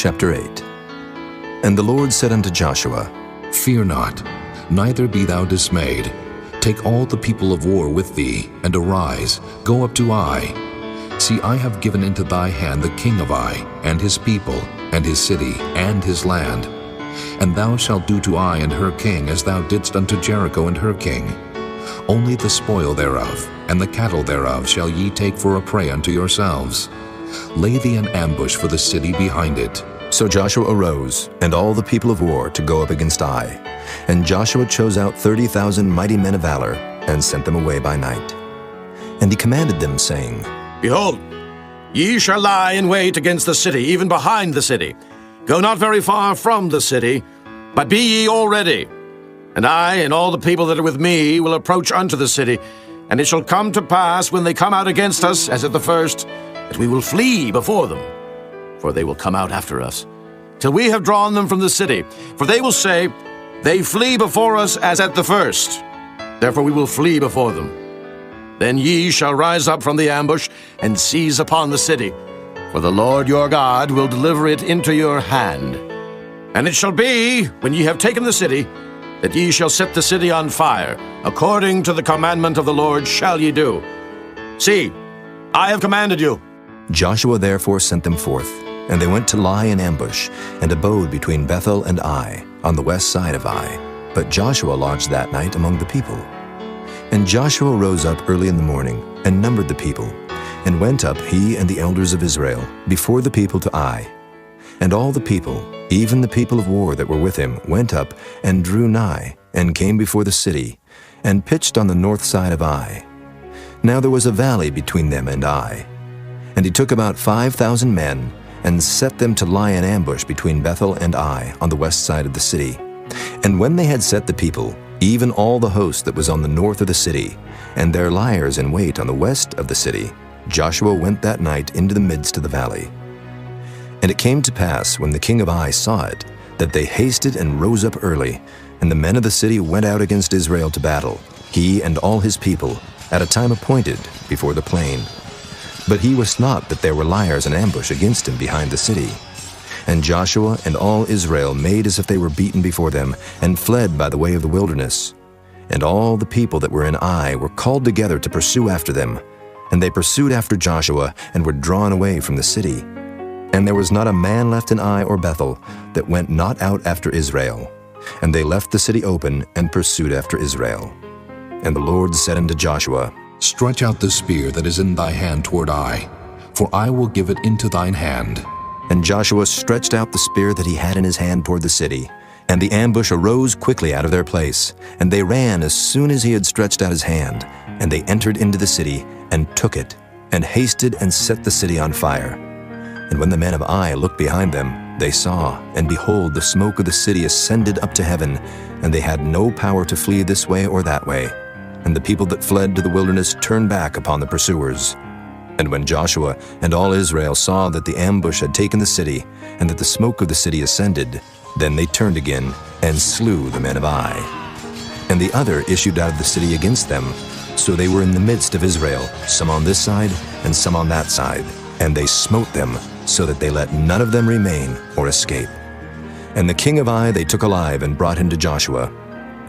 Chapter 8. And the Lord said unto Joshua, Fear not, neither be thou dismayed. Take all the people of war with thee, and arise, go up to Ai. See, I have given into thy hand the king of Ai, and his people, and his city, and his land. And thou shalt do to Ai and her king as thou didst unto Jericho and her king. Only the spoil thereof, and the cattle thereof shall ye take for a prey unto yourselves. Lay thee an ambush for the city behind it. So Joshua arose, and all the people of war, to go up against Ai. And Joshua chose out 30,000 mighty men of valor, and sent them away by night. And he commanded them, saying, Behold, ye shall lie in wait against the city, even behind the city. Go not very far from the city, but be ye all ready. And I and all the people that are with me will approach unto the city. And it shall come to pass, when they come out against us, as at the first, that we will flee before them. For they will come out after us, till we have drawn them from the city. For they will say, They flee before us as at the first. Therefore we will flee before them. Then ye shall rise up from the ambush, and seize upon the city. For the Lord your God will deliver it into your hand. And it shall be, when ye have taken the city, that ye shall set the city on fire. According to the commandment of the Lord shall ye do. See, I have commanded you. Joshua therefore sent them forth, and they went to lie in ambush, and abode between Bethel and Ai, on the west side of Ai. But Joshua lodged that night among the people. And Joshua rose up early in the morning, and numbered the people, and went up, he and the elders of Israel, before the people to Ai. And all the people, even the people of war that were with him, went up, and drew nigh, and came before the city, and pitched on the north side of Ai. Now there was a valley between them and Ai. And he took about 5,000 men, and set them to lie in ambush between Bethel and Ai, on the west side of the city. And when they had set the people, even all the host that was on the north of the city, and their liers in wait on the west of the city, Joshua went that night into the midst of the valley. And it came to pass, when the king of Ai saw it, that they hasted and rose up early, and the men of the city went out against Israel to battle, he and all his people, at a time appointed, before the plain. But he wist not that there were liers in ambush against him behind the city. And Joshua and all Israel made as if they were beaten before them, and fled by the way of the wilderness. And all the people that were in Ai were called together to pursue after them. And they pursued after Joshua, and were drawn away from the city. And there was not a man left in Ai or Bethel that went not out after Israel. And they left the city open, and pursued after Israel. And the Lord said unto Joshua, Stretch out the spear that is in thy hand toward Ai, for I will give it into thine hand. And Joshua stretched out the spear that he had in his hand toward the city. And the ambush arose quickly out of their place. And they ran as soon as he had stretched out his hand. And they entered into the city, and took it, and hasted and set the city on fire. And when the men of Ai looked behind them, they saw, and behold, the smoke of the city ascended up to heaven, and they had no power to flee this way or that way. And the people that fled to the wilderness turned back upon the pursuers. And when Joshua and all Israel saw that the ambush had taken the city, and that the smoke of the city ascended, then they turned again, and slew the men of Ai. And the other issued out of the city against them. So they were in the midst of Israel, some on this side, and some on that side. And they smote them, so that they let none of them remain or escape. And the king of Ai they took alive, and brought him to Joshua.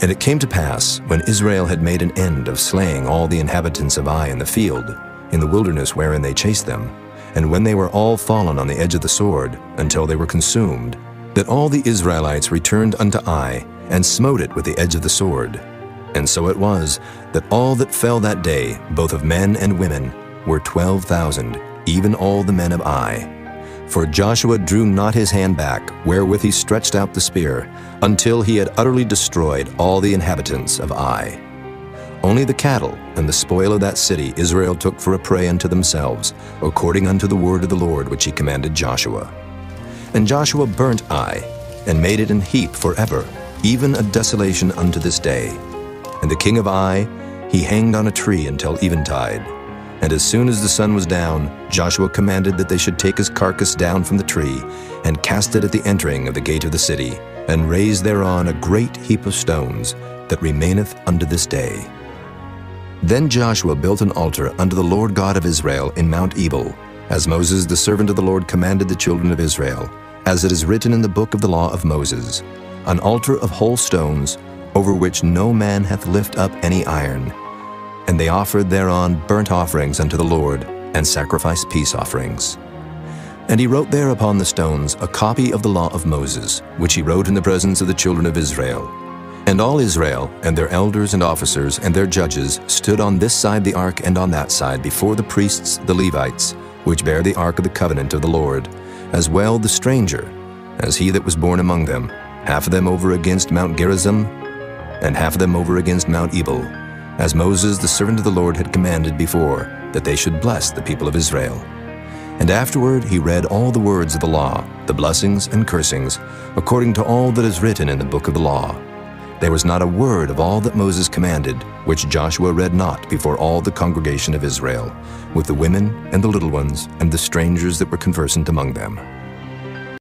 And it came to pass, when Israel had made an end of slaying all the inhabitants of Ai in the field, in the wilderness wherein they chased them, and when they were all fallen on the edge of the sword, until they were consumed, that all the Israelites returned unto Ai, and smote it with the edge of the sword. And so it was, that all that fell that day, both of men and women, were 12,000, even all the men of Ai. For Joshua drew not his hand back, wherewith he stretched out the spear, until he had utterly destroyed all the inhabitants of Ai. Only the cattle and the spoil of that city Israel took for a prey unto themselves, according unto the word of the Lord which he commanded Joshua. And Joshua burnt Ai, and made it an heap forever, even a desolation unto this day. And the king of Ai he hanged on a tree until eventide. And as soon as the sun was down, Joshua commanded that they should take his carcass down from the tree, and cast it at the entering of the gate of the city, and raise thereon a great heap of stones, that remaineth unto this day. Then Joshua built an altar unto the Lord God of Israel in Mount Ebal, as Moses the servant of the Lord commanded the children of Israel, as it is written in the book of the law of Moses, an altar of whole stones, over which no man hath lift up any iron. And they offered thereon burnt offerings unto the Lord, and sacrificed peace offerings. And he wrote there upon the stones a copy of the law of Moses, which he wrote in the presence of the children of Israel. And all Israel, and their elders and officers, and their judges, stood on this side the ark and on that side before the priests the Levites, which bear the ark of the covenant of the Lord, as well the stranger, as he that was born among them, half of them over against Mount Gerizim, and half of them over against Mount Ebal, as Moses the servant of the Lord had commanded before, that they should bless the people of Israel. And afterward he read all the words of the law, the blessings and cursings, according to all that is written in the book of the law. There was not a word of all that Moses commanded, which Joshua read not before all the congregation of Israel, with the women and the little ones and the strangers that were conversant among them.